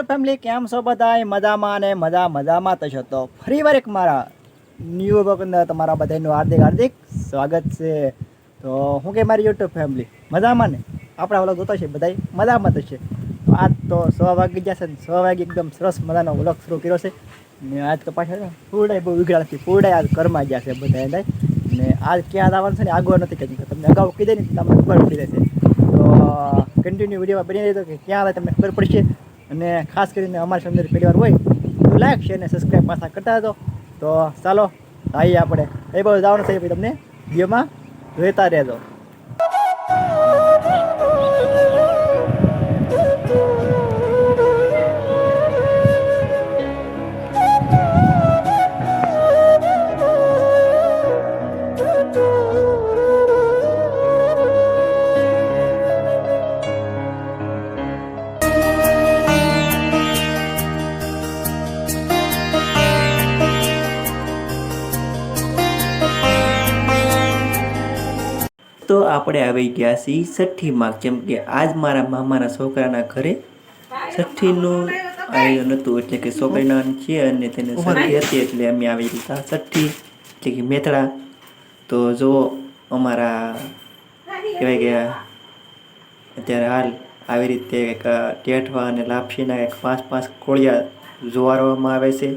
Family, કેમ છો બધાય? મજામાં અને મજામાં થશો તો ફરીવાર એક મારા ન્યૂ બ્લોગ અંદર તમારા બધાનું હાર્દિક સ્વાગત છે. તો હું કે મારી યુટ્યુબ ફેમિલી મજામાં ને? આપણા વ્લોગ જોતા છે બધાય મજામાં થશે. તો આજ તો 6 વાગી જશે ને 6 વાગે એકદમ સરસ મજાનો વ્લોગ શરૂ કર્યો છે ને. આજ તો પાછા ફૂરડાય બહુ વિગડાથી ફૂરડાય આજ ઘરમાં ગયા છે બધા ને આજ ક્યાં આવવાનું છે ને આગળ નથી કીધું, તમને અગાઉ કહી દે ને તમને ખબર પડી જશે. તો કન્ટિન્યુ વિડીયોમાં બની રહેતો કે ક્યાં આવે તમને ખબર પડશે. અને ખાસ કરીને અમારી અંદર પરિવાર હોય તો લાઈક શેર અને સબસ્ક્રાઈબ પાછા કરતા હતો. તો ચાલો આવીએ આપણે એ બધું જવાનું છે ભાઈ, તમને વિડીયોમાં જોઈતા રહેજો. તો આપણે આવી ગયા છીએ છઠ્ઠીમાં, કેમ કે આજ મારા મામાના છોકરાના ઘરે છઠ્ઠીનું આયોજન હતું. એટલે કે છોકરીના છે અને તેને છઠ્ઠી હતી એટલે અમે આવી રીતે છઠ્ઠી એટલે કે મેથડા. તો જો અમારા કહેવાય કે અત્યારે હાલ આવી રીતે ટેઠવા અને લાપસીના 5 કોળિયા જોવારવામાં આવે છે.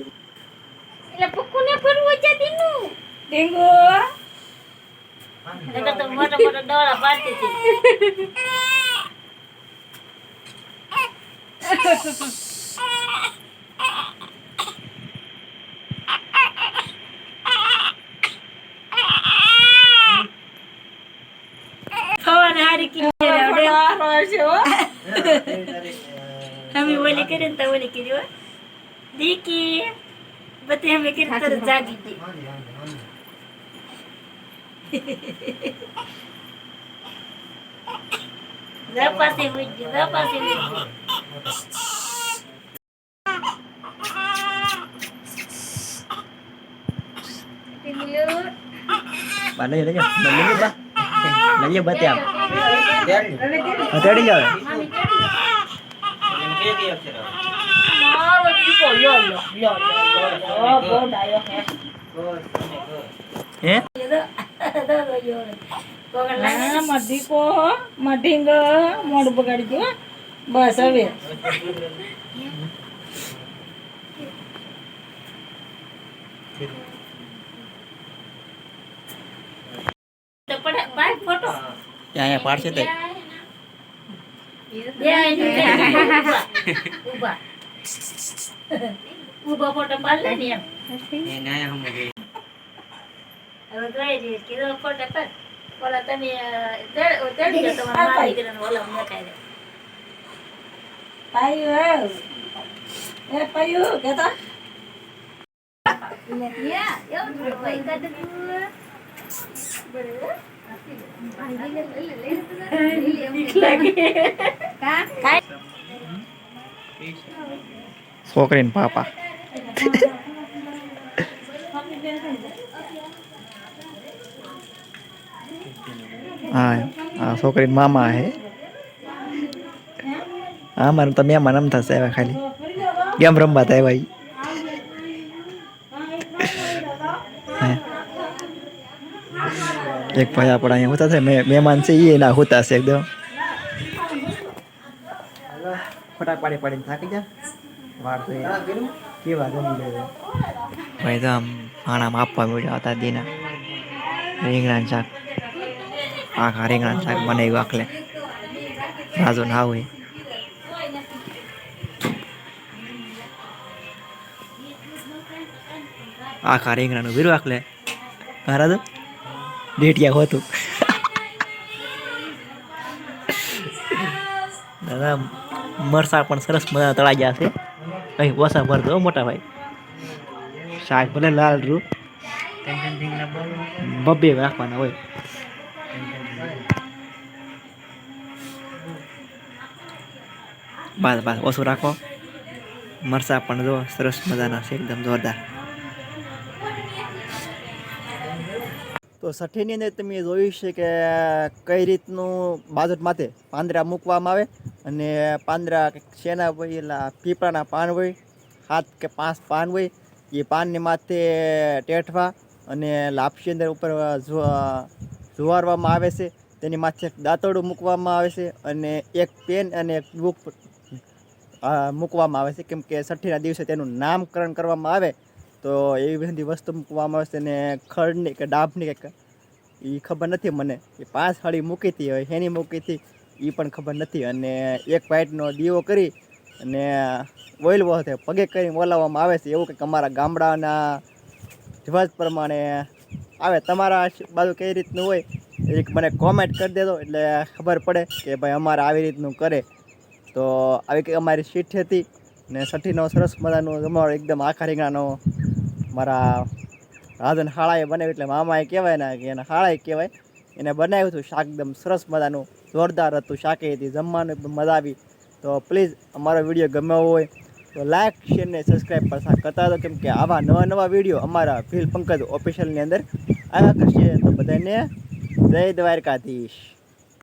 તો મોટા મોટા ડોળા પાડતી હતી. ખાવાને હારી કીધી અમે ઓલી કરી ને તો ઓલી કરી હો દીકી બધી અમે કરી તરત જાગી ગઈ. Zapasi wiji. Mana ya? Nanya bati am. Tadi ya. મઢીંગ મોઢું બગાડી ગયું. બસ હવે ફોટો Ya પાડશે તે. ઉભા ફોટો પાડ લે ને એમ. હવે ગઈ કીધો ફોટો પાડ. ઓલા તમે ચડી જાવ તમારા મારી કરીને ઓલા મને ખાઈ દે. પાયું એ પાયું કેતા યા એવું જ ભાઈ કાઢ દે બરાબર. છોકરીન પાપા હા છોકરીન મામા હે. હા મારે તો મહેમાન આમ થશે હવે ખાલી ગેમ રમવા થાય ભાઈ. એક ભાઈ આપણા અહીંયા હોતા છે મહેમાન છે એ ના હોતા છે એકદમ ફટાક પાડીને થાકી જા વાર તો કેવા જમી લે ભાઈ. તો આમ ખાણામાં આપવા મળ્યા હતા દીના રીંગણાનું શાક. આખા રીંગણાનું શાક બનાવ્યું આખલે રાજુ ના હોય. આખા રીંગણાનું વીરું આખલે રાજુ ડેટિયા હોતું. દાદા મરસા પણ સરસ મજા તળાઈ ગયા છે. અહીં ઓછા ભરતો મોટા ભાઈ. શાક ભલે લાલ રૂ બબ્બે રાખવાના હોય. બસ ઓછું રાખો. મરસા પણ જો સરસ મજાના છે એકદમ જોરદાર. તો છઠ્ઠીની અંદર તમે જોયું છે કે કઈ રીતનું બાજટ માથે પાંદડા મૂકવામાં આવે અને પાંદડા કંઈક શેના હોય એલા પીપળાના પાન હોય 7 કે 5 પાન હોય એ પાનની માથે ટેઠવા અને લાપસી અંદર ઉપર જુવારવામાં આવે છે તેની માથે એક દાંતરડું મૂકવામાં આવે છે અને એક પેન અને એક બુક મૂકવામાં આવે છે કેમ કે છઠ્ઠીના દિવસે તેનું નામકરણ કરવામાં આવે તો એવી બધી વસ્તુ મૂકવામાં આવે છે અને ખડની કે ડાભની કંઈક એ ખબર નથી મને એ 5 હળી મૂકી હતી હવે એની મૂકી હતી એ પણ ખબર નથી અને એક વાઇટનો દીવો કરી અને ઓઇલ વોશે પગે કરીને બોલાવવામાં આવે છે એવું કંઈક અમારા ગામડાના રિવાજ પ્રમાણે આવે. તમારા બાજુ કઈ રીતનું હોય એ મને કોમેન્ટ કરી દેજો એટલે ખબર પડે કે ભાઈ અમારે આવી રીતનું કરે. તો આવી કંઈક અમારી સીટ હતી ને છઠ્ઠીનો સરસ મજાનું અમારો એકદમ આખા રીંગણાનો મારા રાજન શાળાએ બનાવ્યું એટલે મામાએ કહેવાય ને કે એના શાળાએ કહેવાય એને બનાવ્યું હતું શાક એકદમ સરસ મજાનું જોરદાર હતું શાકે હતી જમવાનું એકદમ મજા આવી. તો પ્લીઝ અમારો વિડીયો ગમ્યો હોય તો લાઈક શેર ને સબસ્ક્રાઈબ પર કરતા દો કેમ કે આવા નવા વિડીયો અમારા ભીલ પંકજ ઓફિશિયલની અંદર આવ્યા કરશે. તો બધાને જય દ્વારકાધીશ.